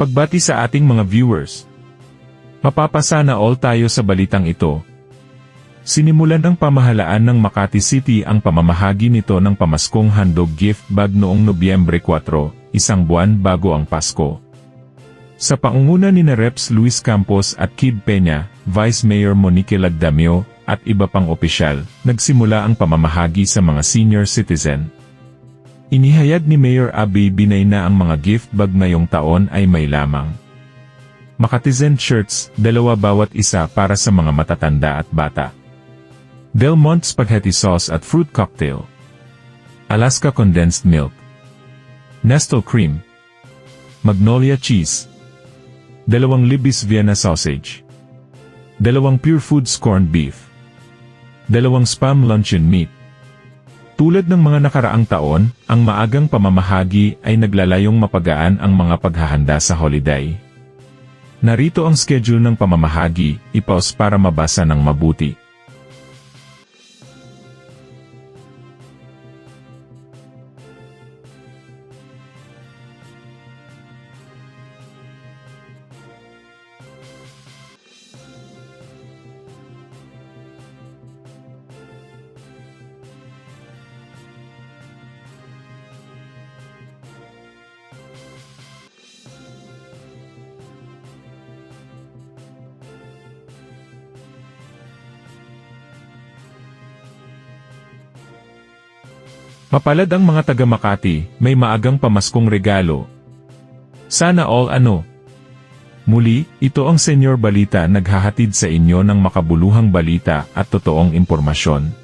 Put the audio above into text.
Pagbati sa ating mga viewers. Mapapasana all tayo sa balitang ito. Sinimulan ng pamahalaan ng Makati City ang pamamahagi nito ng pamaskong handog gift bag noong Nobyembre 4, isang buwan bago ang Pasko. Sa pangunguna ni Reps Luis Campos at Kid Peña, Vice Mayor Monique Lagdamio, at iba pang opisyal, nagsimula ang pamamahagi sa mga senior citizen. Inihayag ni Mayor Abby Binay na ang mga gift bag ngayong taon ay may lamang Makatizen shirts, 2 bawat isa para sa mga matatanda at bata. Del Monte Spaghetti Sauce at Fruit Cocktail. Alaska Condensed Milk. Nestle Cream. Magnolia Cheese. 2 Libby's Vienna Sausage. 2 Pure Foods Corned Beef. 2 Spam Luncheon Meat. Tulad ng mga nakaraang taon, ang maagang pamamahagi ay naglalayong mapagaan ang mga paghahanda sa holiday. Narito ang schedule ng pamamahagi, i-pause para mabasa ng mabuti. Mapalad ang mga taga Makati, may maagang pamaskong regalo. Sana all ano. Muli, ito ang Senyor Balita naghahatid sa inyo ng makabuluhang balita at totoong impormasyon.